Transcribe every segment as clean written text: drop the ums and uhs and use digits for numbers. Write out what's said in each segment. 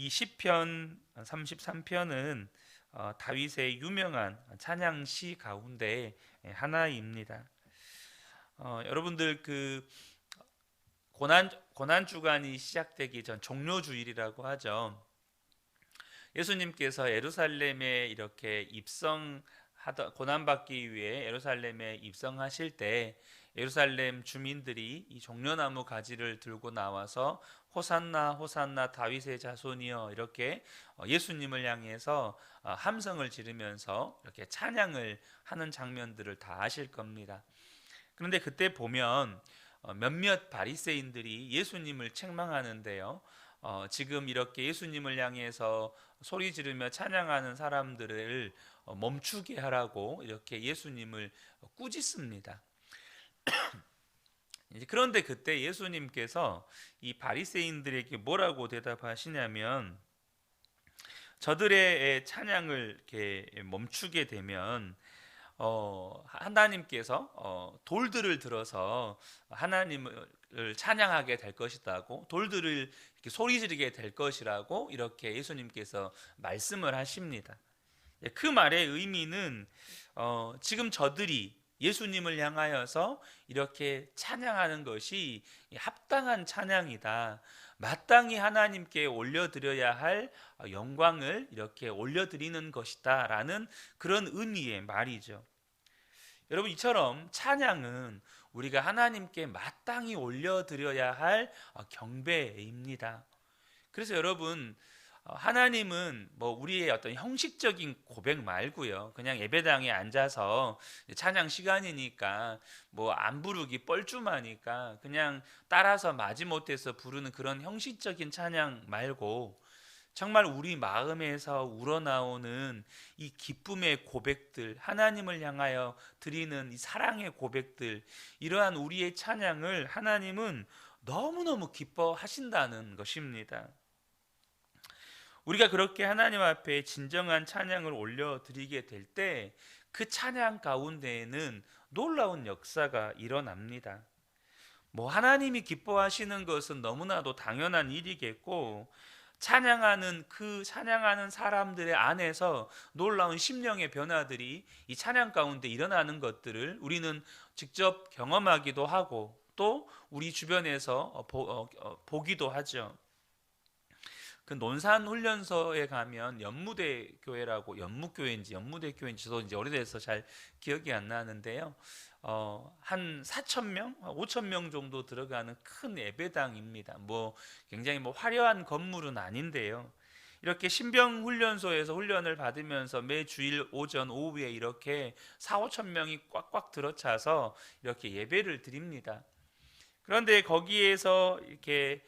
이 시편 33편은 다윗의 유명한 찬양시 가운데 하나입니다. 여러분들 그 고난 주간이 시작되기 전 종료주일이라고 하죠. 예수님께서 예루살렘에 이렇게 고난 받기 위해 예루살렘에 입성하실 때 예루살렘 주민들이 이 종려나무 가지를 들고 나와서 호산나 호산나 다윗의 자손이여 이렇게 예수님을 향해서 함성을 지르면서 이렇게 찬양을 하는 장면들을 다 아실 겁니다. 그런데 그때 보면 몇몇 바리새인들이 예수님을 책망하는데요. 지금 이렇게 예수님을 향해서 소리 지르며 찬양하는 사람들을 멈추게 하라고 이렇게 예수님을 꾸짖습니다. 그런데 그때 예수님께서 이 바리새인들에게 뭐라고 대답하시냐면, 저들의 찬양을 이렇게 멈추게 되면 하나님께서 돌들을 들어서 하나님을 찬양하게 될 것이라고, 돌들을 이렇게 소리 지르게 될 것이라고 이렇게 예수님께서 말씀을 하십니다. 그 말의 의미는 지금 저들이 예수님을 향하여서 이렇게 찬양하는 것이 합당한 찬양이다, 마땅히 하나님께 올려드려야 할 영광을 이렇게 올려드리는 것이다 라는 그런 의미의 말이죠. 여러분, 이처럼 찬양은 우리가 하나님께 마땅히 올려드려야 할 경배입니다. 그래서 여러분, 하나님은 뭐 우리의 어떤 형식적인 고백 말고요, 그냥 예배당에 앉아서 찬양 시간이니까 뭐 안 부르기 뻘쭘하니까 그냥 따라서 마지못해서 부르는 그런 형식적인 찬양 말고, 정말 우리 마음에서 우러나오는 이 기쁨의 고백들, 하나님을 향하여 드리는 이 사랑의 고백들, 이러한 우리의 찬양을 하나님은 너무너무 기뻐하신다는 것입니다. 우리가 그렇게 하나님 앞에 진정한 찬양을 올려드리게 될 때 그 찬양 가운데에는 놀라운 역사가 일어납니다. 뭐 하나님이 기뻐하시는 것은 너무나도 당연한 일이겠고, 찬양하는 사람들의 안에서 놀라운 심령의 변화들이 이 찬양 가운데 일어나는 것들을 우리는 직접 경험하기도 하고, 또 우리 주변에서 보기도 하죠. 그 논산 훈련소에 가면 연무대 교회라고, 연무대 교회인지 저도 이제 오래돼서 잘 기억이 안 나는데요. 한 4,000명, 5,000명 정도 들어가는 큰 예배당입니다. 뭐 굉장히 뭐 화려한 건물은 아닌데요. 이렇게 신병 훈련소에서 훈련을 받으면서 매 주일 오전 오후에 이렇게 4, 5천 명이 꽉꽉 들어차서 이렇게 예배를 드립니다. 그런데 거기에서 이렇게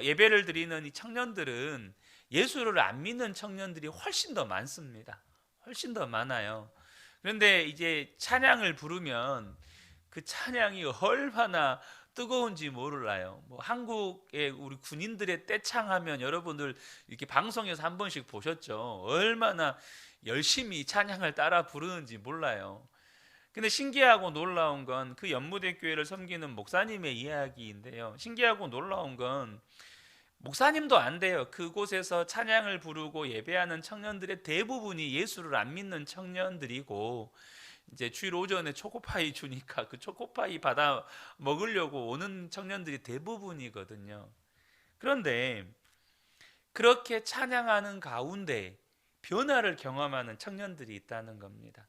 예배를 드리는 이 청년들은 예수를 안 믿는 청년들이 훨씬 더 많습니다. 훨씬 더 많아요. 그런데 이제 찬양을 부르면 그 찬양이 얼마나 뜨거운지 몰라요. 뭐 한국의 우리 군인들의 떼창하면 여러분들 이렇게 방송에서 한 번씩 보셨죠? 얼마나 열심히 찬양을 따라 부르는지 몰라요. 근데 신기하고 놀라운 건 그 연무대 교회를 섬기는 목사님의 이야기인데요. 신기하고 놀라운 건 목사님도 안 돼요. 그곳에서 찬양을 부르고 예배하는 청년들의 대부분이 예수를 안 믿는 청년들이고, 이제 주일 오전에 초코파이 주니까 그 초코파이 받아 먹으려고 오는 청년들이 대부분이거든요. 그런데 그렇게 찬양하는 가운데 변화를 경험하는 청년들이 있다는 겁니다.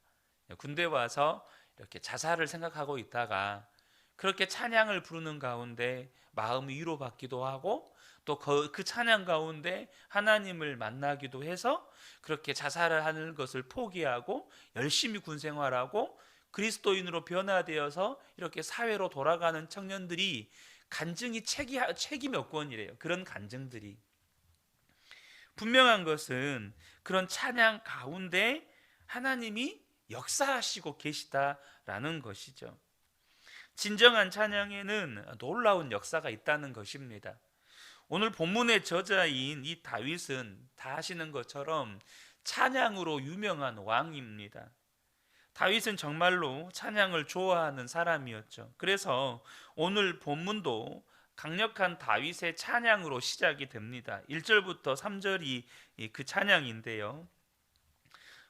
군대 와서 이렇게 자살을 생각하고 있다가 그렇게 찬양을 부르는 가운데 마음이 위로받기도 하고, 또 그 찬양 가운데 하나님을 만나기도 해서 그렇게 자살을 하는 것을 포기하고 열심히 군 생활하고 그리스도인으로 변화되어서 이렇게 사회로 돌아가는 청년들이 간증이 책이 몇 권이래요. 그런 간증들이. 분명한 것은 그런 찬양 가운데 하나님이 역사하시고 계시다라는 것이죠. 진정한 찬양에는 놀라운 역사가 있다는 것입니다. 오늘 본문의 저자인 이 다윗은 다 아시는 것처럼 찬양으로 유명한 왕입니다. 다윗은 정말로 찬양을 좋아하는 사람이었죠. 그래서 오늘 본문도 강력한 다윗의 찬양으로 시작이 됩니다. 1절부터 3절이 그 찬양인데요.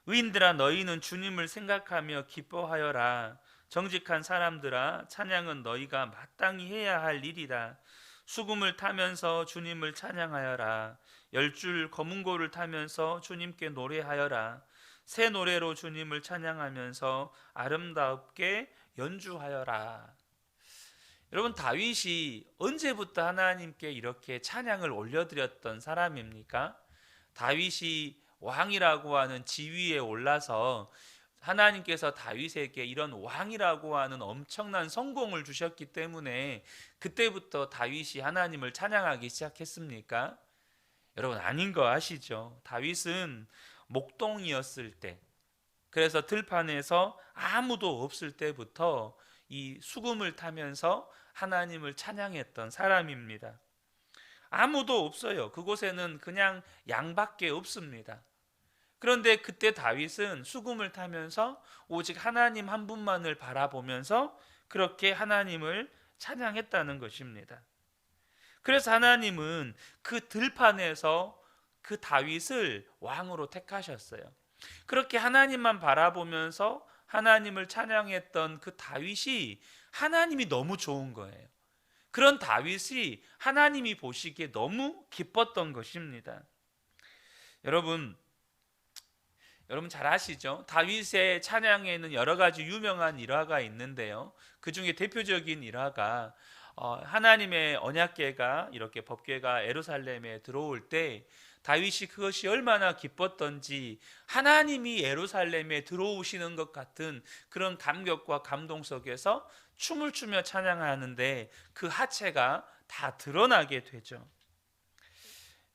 의인들아 너희는 주님을 생각하며 기뻐하여라. 정직한 사람들아 찬양은 너희가 마땅히 해야 할 일이다. 수금을 타면서 주님을 찬양하여라. 10줄 검은고를 타면서 주님께 노래하여라. 새 노래로 주님을 찬양하면서 아름답게 연주하여라. 여러분, 다윗이 언제부터 하나님께 이렇게 찬양을 올려드렸던 사람입니까? 다윗이 왕이라고 하는 지위에 올라서 하나님께서 다윗에게 이런 왕이라고 하는 엄청난 성공을 주셨기 때문에 그때부터 다윗이 하나님을 찬양하기 시작했습니까? 여러분, 아닌 거 아시죠? 다윗은 목동이었을 때, 그래서 들판에서 아무도 없을 때부터 이 수금을 타면서 하나님을 찬양했던 사람입니다. 아무도 없어요. 그곳에는 그냥 양밖에 없습니다. 그런데 그때 다윗은 수금을 타면서 오직 하나님 한 분만을 바라보면서 그렇게 하나님을 찬양했다는 것입니다. 그래서 하나님은 그 들판에서 그 다윗을 왕으로 택하셨어요. 그렇게 하나님만 바라보면서 하나님을 찬양했던 그 다윗이 하나님이 너무 좋은 거예요. 그런 다윗이 하나님이 보시기에 너무 기뻤던 것입니다. 여러분 잘 아시죠? 다윗의 찬양에는 여러 가지 유명한 일화가 있는데요. 그 중에 대표적인 일화가 하나님의 언약궤가 이렇게 법궤가 예루살렘에 들어올 때 다윗이 그것이 얼마나 기뻤던지 하나님이 예루살렘에 들어오시는 것 같은 그런 감격과 감동 속에서 춤을 추며 찬양하는데 그 하체가 다 드러나게 되죠.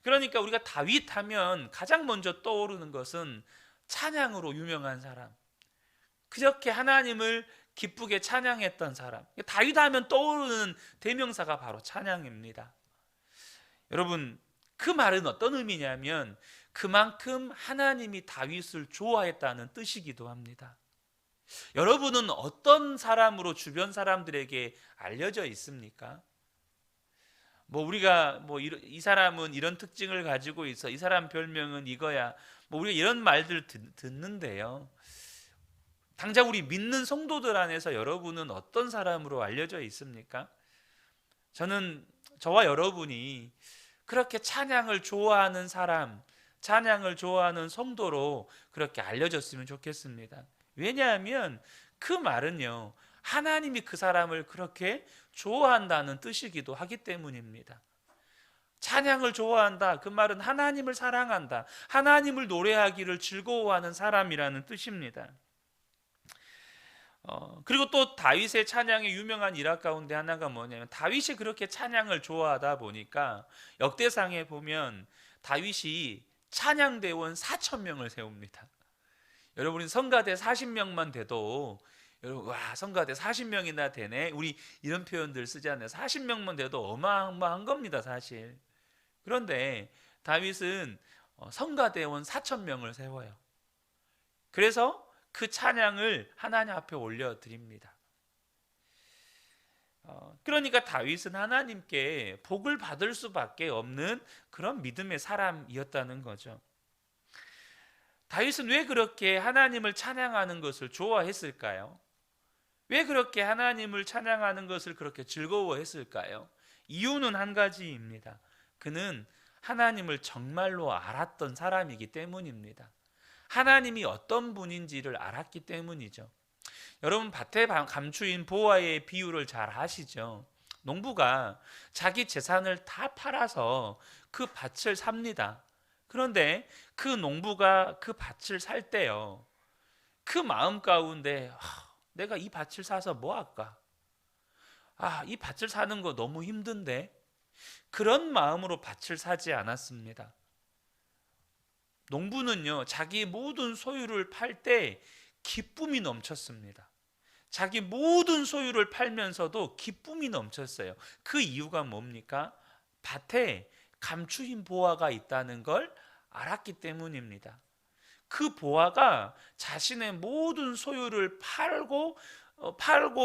그러니까 우리가 다윗 하면 가장 먼저 떠오르는 것은 찬양으로 유명한 사람, 그렇게 하나님을 기쁘게 찬양했던 사람, 다윗 하면 떠오르는 대명사가 바로 찬양입니다. 여러분, 그 말은 어떤 의미냐면 그만큼 하나님이 다윗을 좋아했다는 뜻이기도 합니다. 여러분은 어떤 사람으로 주변 사람들에게 알려져 있습니까? 우리가 이 사람은 이런 특징을 가지고 있어, 이 사람 별명은 이거야, 우리가 이런 말들 듣는데요. 당장 우리 믿는 성도들 안에서 여러분은 어떤 사람으로 알려져 있습니까? 저와 여러분이 그렇게 찬양을 좋아하는 사람, 찬양을 좋아하는 성도로 그렇게 알려졌으면 좋겠습니다. 왜냐하면 그 말은요, 하나님이 그 사람을 그렇게 좋아한다는 뜻이기도 하기 때문입니다. 찬양을 좋아한다, 그 말은 하나님을 사랑한다, 하나님을 노래하기를 즐거워하는 사람이라는 뜻입니다. 그리고 또 다윗의 찬양의 유명한 일화 가운데 하나가 뭐냐면, 다윗이 그렇게 찬양을 좋아하다 보니까 역대상에 보면 다윗이 찬양대원 4,000명을 세웁니다. 여러분이 성가대 40명만 돼도 여러분, 와, 성가대 40명이나 되네, 우리 이런 표현들 쓰잖아요. 40명만 돼도 어마어마한 겁니다, 사실. 그런데 다윗은 성가대원 4,000명을 세워요. 그래서 그 찬양을 하나님 앞에 올려드립니다. 그러니까 다윗은 하나님께 복을 받을 수밖에 없는 그런 믿음의 사람이었다는 거죠. 다윗은 왜 그렇게 하나님을 찬양하는 것을 좋아했을까요? 왜 그렇게 하나님을 찬양하는 것을 그렇게 즐거워했을까요? 이유는 한 가지입니다. 그는 하나님을 정말로 알았던 사람이기 때문입니다. 하나님이 어떤 분인지를 알았기 때문이죠. 여러분, 밭에 감추인 보화의 비유를 잘 아시죠? 농부가 자기 재산을 다 팔아서 그 밭을 삽니다. 그런데 그 농부가 그 밭을 살 때요, 그 마음 가운데 내가 이 밭을 사서 뭐 할까? 이 밭을 사는 거 너무 힘든데, 그런 마음으로 밭을 사지 않았습니다. 농부는요, 자기 모든 소유를 팔 때 기쁨이 넘쳤습니다. 자기 모든 소유를 팔면서도 기쁨이 넘쳤어요. 그 이유가 뭡니까? 밭에 감추인 보화가 있다는 걸 알았기 때문입니다. 그 보화가 자신의 모든 소유를 팔고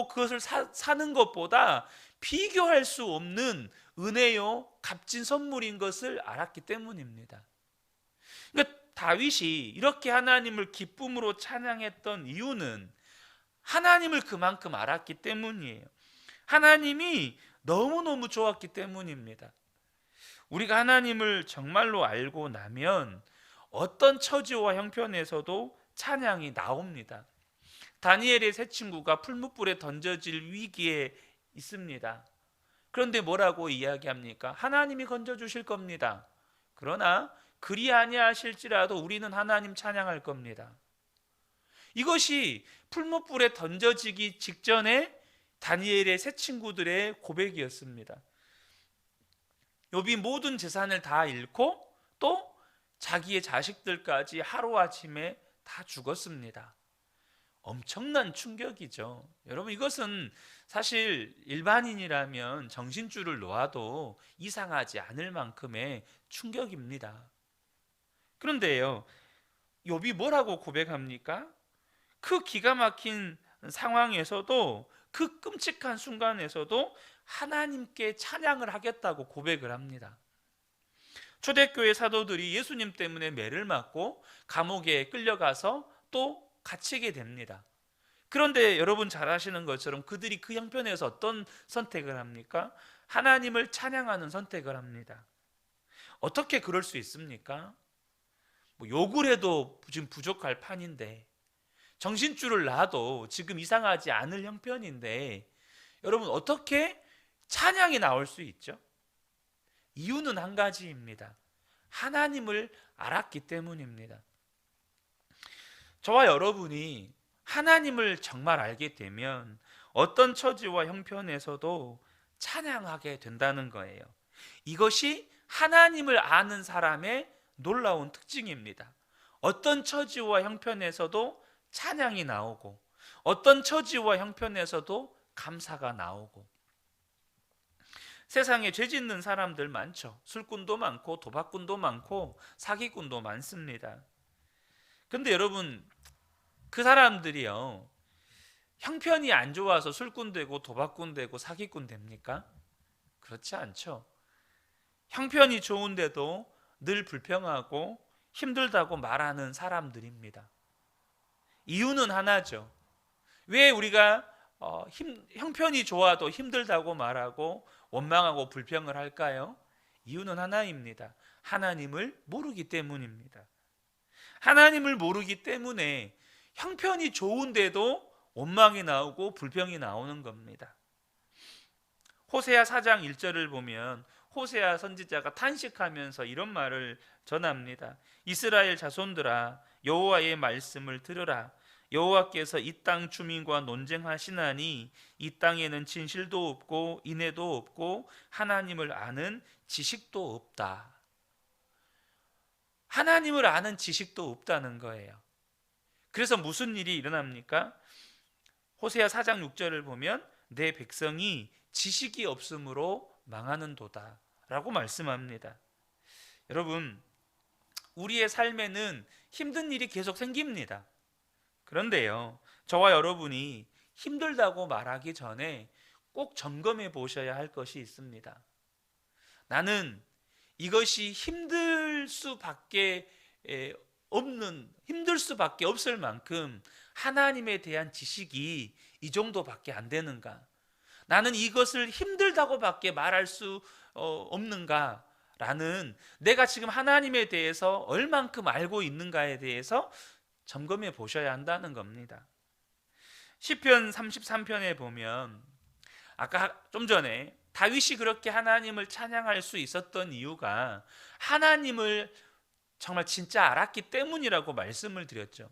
그것을 사는 것보다 비교할 수 없는 은혜요 값진 선물인 것을 알았기 때문입니다. 그러니까 다윗이 이렇게 하나님을 기쁨으로 찬양했던 이유는 하나님을 그만큼 알았기 때문이에요. 하나님이 너무너무 좋았기 때문입니다. 우리가 하나님을 정말로 알고 나면 어떤 처지와 형편에서도 찬양이 나옵니다. 다니엘의 세 친구가 풀무불에 던져질 위기에 있습니다. 그런데 뭐라고 이야기합니까? 하나님이 건져주실 겁니다. 그러나 그리 아니하실지라도 우리는 하나님 찬양할 겁니다. 이것이 풀무불에 던져지기 직전에 다니엘의 세 친구들의 고백이었습니다. 욥이 모든 재산을 다 잃고 또 자기의 자식들까지 하루아침에 다 죽었습니다. 엄청난 충격이죠. 여러분, 이것은 사실 일반인이라면 정신줄을 놓아도 이상하지 않을 만큼의 충격입니다. 그런데요, 욥이 뭐라고 고백합니까? 그 기가 막힌 상황에서도, 그 끔찍한 순간에서도 하나님께 찬양을 하겠다고 고백을 합니다. 초대교회 사도들이 예수님 때문에 매를 맞고 감옥에 끌려가서 또 갇히게 됩니다. 그런데 여러분 잘 아시는 것처럼 그들이 그 형편에서 어떤 선택을 합니까? 하나님을 찬양하는 선택을 합니다. 어떻게 그럴 수 있습니까? 욕을 해도 지금 부족할 판인데, 정신줄을 놔도 지금 이상하지 않을 형편인데, 여러분 어떻게 찬양이 나올 수 있죠? 이유는 한 가지입니다. 하나님을 알았기 때문입니다. 저와 여러분이 하나님을 정말 알게 되면 어떤 처지와 형편에서도 찬양하게 된다는 거예요. 이것이 하나님을 아는 사람의 놀라운 특징입니다. 어떤 처지와 형편에서도 찬양이 나오고, 어떤 처지와 형편에서도 감사가 나오고. 세상에 죄 짓는 사람들 많죠. 술꾼도 많고 도박꾼도 많고 사기꾼도 많습니다. 근데 여러분, 그 사람들이요, 형편이 안 좋아서 술꾼 되고 도박꾼 되고 사기꾼 됩니까? 그렇지 않죠. 형편이 좋은데도 늘 불평하고 힘들다고 말하는 사람들입니다. 이유는 하나죠. 왜 우리가 형편이 좋아도 힘들다고 말하고 원망하고 불평을 할까요? 이유는 하나입니다. 하나님을 모르기 때문입니다. 하나님을 모르기 때문에 형편이 좋은데도 원망이 나오고 불평이 나오는 겁니다. 호세아 4장 1절을 보면 호세아 선지자가 탄식하면서 이런 말을 전합니다. 이스라엘 자손들아, 여호와의 말씀을 들으라. 여호와께서 이 땅 주민과 논쟁하시나니 이 땅에는 진실도 없고 인애도 없고 하나님을 아는 지식도 없다. 하나님을 아는 지식도 없다는 거예요. 그래서 무슨 일이 일어납니까? 호세아 4장 6절을 보면 내 백성이 지식이 없으므로 망하는도다 라고 말씀합니다. 여러분, 우리의 삶에는 힘든 일이 계속 생깁니다. 그런데요, 저와 여러분이 힘들다고 말하기 전에 꼭 점검해 보셔야 할 것이 있습니다. 나는 이것이 힘들 수밖에 없을 만큼 하나님에 대한 지식이 이 정도밖에 안 되는가? 나는 이것을 힘들다고밖에 말할 수 없는가? 라는, 내가 지금 하나님에 대해서 얼만큼 알고 있는가에 대해서 점검해 보셔야 한다는 겁니다. 시편 33편에 보면 아까 좀 전에 다윗이 그렇게 하나님을 찬양할 수 있었던 이유가 하나님을 정말 진짜 알았기 때문이라고 말씀을 드렸죠.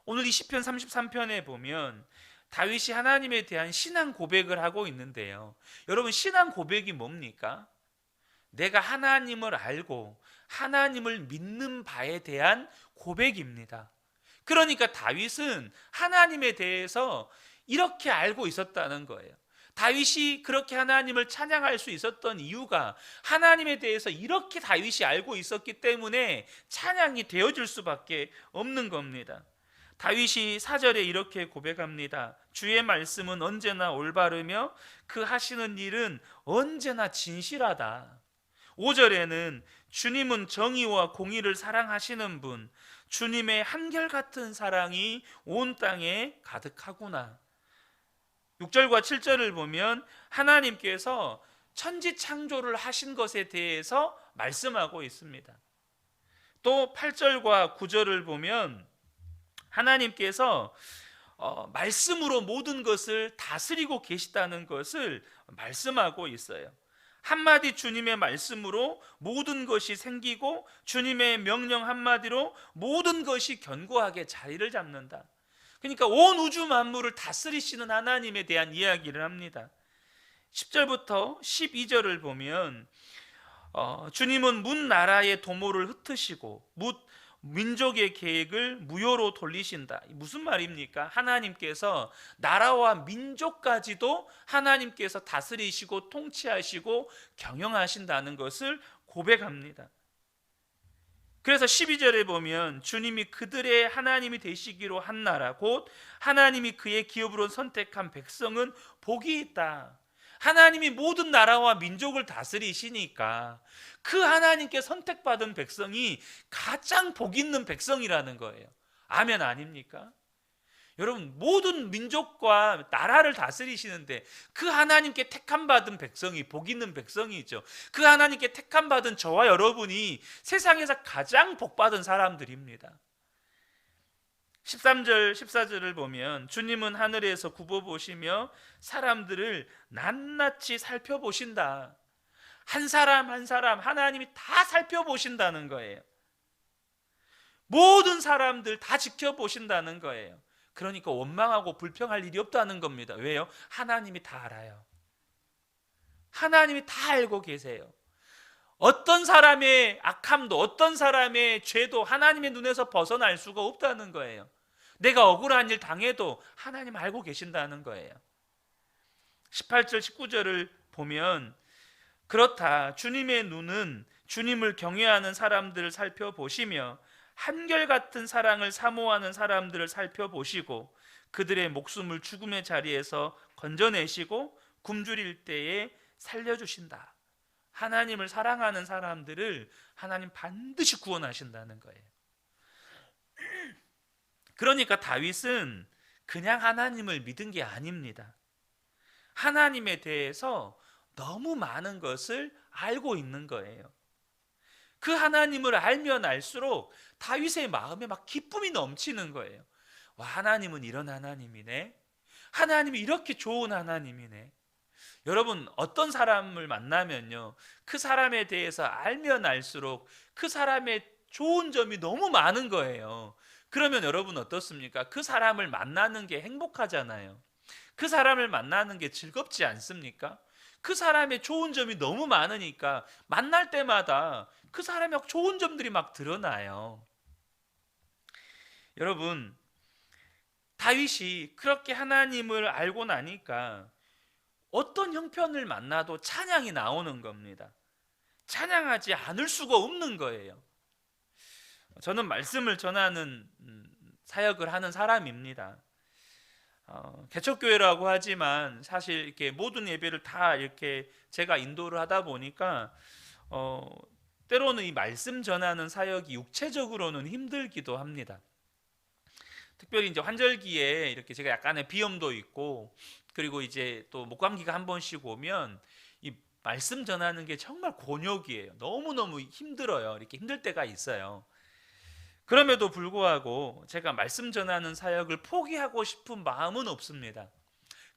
오늘 이 시편 33편에 보면 다윗이 하나님에 대한 신앙 고백을 하고 있는데요, 여러분, 신앙 고백이 뭡니까? 내가 하나님을 알고 하나님을 믿는 바에 대한 고백입니다. 그러니까 다윗은 하나님에 대해서 이렇게 알고 있었다는 거예요. 다윗이 그렇게 하나님을 찬양할 수 있었던 이유가 하나님에 대해서 이렇게 다윗이 알고 있었기 때문에 찬양이 되어질 수밖에 없는 겁니다. 다윗이 4절에 이렇게 고백합니다. 주의 말씀은 언제나 올바르며 그 하시는 일은 언제나 진실하다. 5절에는 주님은 정의와 공의를 사랑하시는 분, 주님의 한결같은 사랑이 온 땅에 가득하구나. 6절과 7절을 보면 하나님께서 천지 창조를 하신 것에 대해서 말씀하고 있습니다. 또 8절과 9절을 보면 하나님께서 말씀으로 모든 것을 다스리고 계시다는 것을 말씀하고 있어요. 한마디 주님의 말씀으로 모든 것이 생기고 주님의 명령 한마디로 모든 것이 견고하게 자리를 잡는다. 그러니까 온 우주 만물을 다스리시는 하나님에 대한 이야기를 합니다. 10절부터 12절을 보면 주님은 문 나라의 도모를 흩으시고 민족의 계획을 무효로 돌리신다. 무슨 말입니까? 하나님께서 나라와 민족까지도 하나님께서 다스리시고 통치하시고 경영하신다는 것을 고백합니다. 그래서 12절에 보면 주님이 그들의 하나님이 되시기로 한 나라 곧 하나님이 그의 기업으로 선택한 백성은 복이 있다. 하나님이 모든 나라와 민족을 다스리시니까 그 하나님께 선택받은 백성이 가장 복 있는 백성이라는 거예요. 아멘 아닙니까? 여러분, 모든 민족과 나라를 다스리시는데 그 하나님께 택함받은 백성이 복 있는 백성이죠. 그 하나님께 택함받은 저와 여러분이 세상에서 가장 복받은 사람들입니다. 13절 14절을 보면 주님은 하늘에서 굽어보시며 사람들을 낱낱이 살펴보신다. 한 사람 한 사람 하나님이 다 살펴보신다는 거예요. 모든 사람들 다 지켜보신다는 거예요. 그러니까 원망하고 불평할 일이 없다는 겁니다. 왜요? 하나님이 다 알아요. 하나님이 다 알고 계세요. 어떤 사람의 악함도 어떤 사람의 죄도 하나님의 눈에서 벗어날 수가 없다는 거예요. 내가 억울한 일 당해도 하나님 알고 계신다는 거예요. 18절 19절을 보면 그렇다. 주님의 눈은 주님을 경외하는 사람들을 살펴보시며 한결같은 사랑을 사모하는 사람들을 살펴보시고 그들의 목숨을 죽음의 자리에서 건져내시고 굶주릴 때에 살려주신다. 하나님을 사랑하는 사람들을 하나님 반드시 구원하신다는 거예요. 그러니까 다윗은 그냥 하나님을 믿은 게 아닙니다. 하나님에 대해서 너무 많은 것을 알고 있는 거예요. 그 하나님을 알면 알수록 다윗의 마음에 막 기쁨이 넘치는 거예요. 와, 하나님은 이런 하나님이네. 하나님이 이렇게 좋은 하나님이네. 여러분, 어떤 사람을 만나면요, 그 사람에 대해서 알면 알수록 그 사람의 좋은 점이 너무 많은 거예요. 그러면 여러분 어떻습니까? 그 사람을 만나는 게 행복하잖아요. 그 사람을 만나는 게 즐겁지 않습니까? 그 사람의 좋은 점이 너무 많으니까 만날 때마다 그 사람의 좋은 점들이 막 드러나요. 여러분, 다윗이 그렇게 하나님을 알고 나니까 어떤 형편을 만나도 찬양이 나오는 겁니다. 찬양하지 않을 수가 없는 거예요. 저는 말씀을 전하는 사역을 하는 사람입니다. 개척교회라고 하지만 사실 이렇게 모든 예배를 다 이렇게 제가 인도를 하다 보니까 때로는 이 말씀 전하는 사역이 육체적으로는 힘들기도 합니다. 특별히 이제 환절기에 이렇게 제가 약간의 비염도 있고 그리고 이제 또 목감기가 한 번씩 오면 이 말씀 전하는 게 정말 곤욕이에요. 너무너무 힘들어요. 이렇게 힘들 때가 있어요. 그럼에도 불구하고 제가 말씀 전하는 사역을 포기하고 싶은 마음은 없습니다.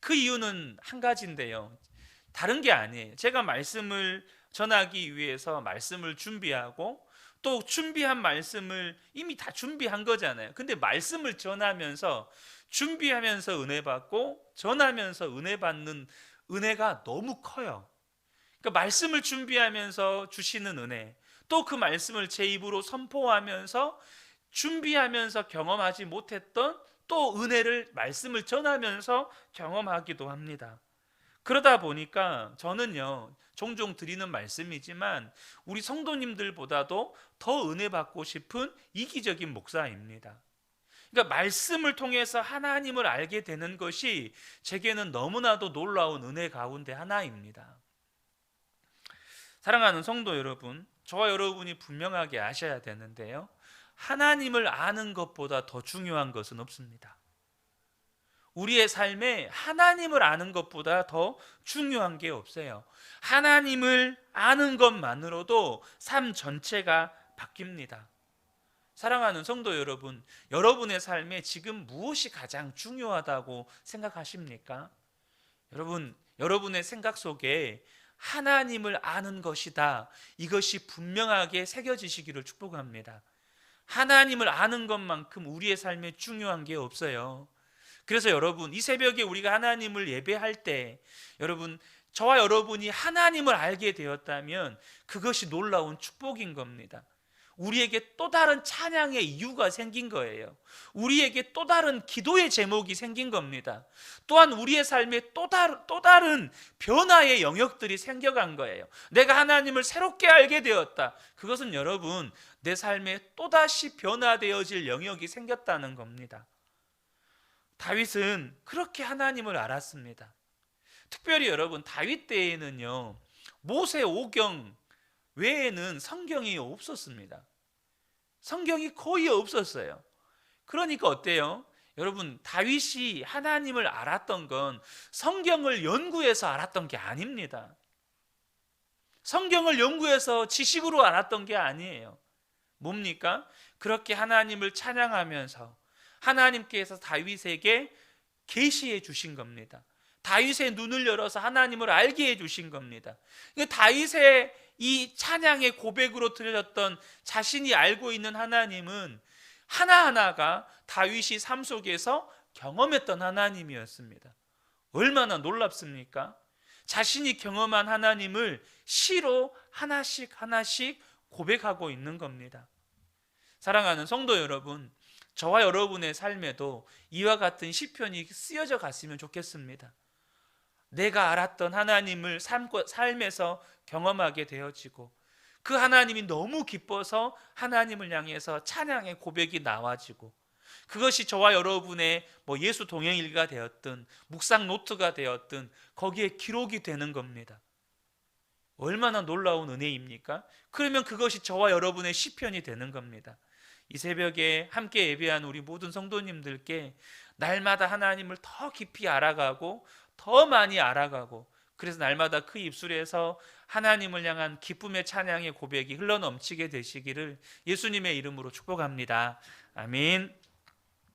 그 이유는 한 가지인데요. 다른 게 아니에요. 제가 말씀을 전하기 위해서 말씀을 준비하고 또 준비한 말씀을 이미 다 준비한 거잖아요. 근데 말씀을 전하면서 준비하면서 은혜 받고 전하면서 은혜 받는 은혜가 너무 커요. 그러니까 말씀을 준비하면서 주시는 은혜, 또 그 말씀을 제 입으로 선포하면서 준비하면서 경험하지 못했던 또 은혜를 말씀을 전하면서 경험하기도 합니다. 그러다 보니까 저는요, 종종 드리는 말씀이지만 우리 성도님들보다도 더 은혜 받고 싶은 이기적인 목사입니다. 그러니까 말씀을 통해서 하나님을 알게 되는 것이 제게는 너무나도 놀라운 은혜 가운데 하나입니다. 사랑하는 성도 여러분, 저와 여러분이 분명하게 아셔야 되는데요, 하나님을 아는 것보다 더 중요한 것은 없습니다. 우리의 삶에 하나님을 아는 것보다 더 중요한 게 없어요. 하나님을 아는 것만으로도 삶 전체가 바뀝니다. 사랑하는 성도 여러분, 여러분의 삶에 지금 무엇이 가장 중요하다고 생각하십니까? 여러분의 생각 속에 하나님을 아는 것이다, 이것이 분명하게 새겨지시기를 축복합니다. 하나님을 아는 것만큼 우리의 삶에 중요한 게 없어요. 그래서 여러분, 이 새벽에 우리가 하나님을 예배할 때, 여러분, 저와 여러분이 하나님을 알게 되었다면 그것이 놀라운 축복인 겁니다. 우리에게 또 다른 찬양의 이유가 생긴 거예요. 우리에게 또 다른 기도의 제목이 생긴 겁니다. 또한 우리의 삶에 또 다른 변화의 영역들이 생겨간 거예요. 내가 하나님을 새롭게 알게 되었다. 그것은 여러분, 내 삶에 또다시 변화되어질 영역이 생겼다는 겁니다. 다윗은 그렇게 하나님을 알았습니다. 특별히 여러분, 다윗 때에는요, 모세 오경 외에는 성경이 없었습니다. 성경이 거의 없었어요. 그러니까 어때요? 여러분, 다윗이 하나님을 알았던 건 성경을 연구해서 알았던 게 아닙니다. 성경을 연구해서 지식으로 알았던 게 아니에요. 뭡니까? 그렇게 하나님을 찬양하면서 하나님께서 다윗에게 계시해 주신 겁니다. 다윗의 눈을 열어서 하나님을 알게 해주신 겁니다. 다윗의 이 찬양의 고백으로 들려졌던 자신이 알고 있는 하나님은 하나하나가 다윗이 삶 속에서 경험했던 하나님이었습니다. 얼마나 놀랍습니까? 자신이 경험한 하나님을 시로 하나씩 고백하고 있는 겁니다. 사랑하는 성도 여러분, 저와 여러분의 삶에도 이와 같은 시편이 쓰여져 갔으면 좋겠습니다. 내가 알았던 하나님을 삶에서 경험하게 되어지고, 그 하나님이 너무 기뻐서 하나님을 향해서 찬양의 고백이 나와지고, 그것이 저와 여러분의 예수 동행일가 되었든 묵상 노트가 되었든 거기에 기록이 되는 겁니다. 얼마나 놀라운 은혜입니까? 그러면 그것이 저와 여러분의 시편이 되는 겁니다. 이 새벽에 함께 예배한 우리 모든 성도님들께 날마다 하나님을 더 깊이 알아가고 더 많이 알아가고, 그래서 날마다 그 입술에서 하나님을 향한 기쁨의 찬양의 고백이 흘러넘치게 되시기를 예수님의 이름으로 축복합니다. 아멘.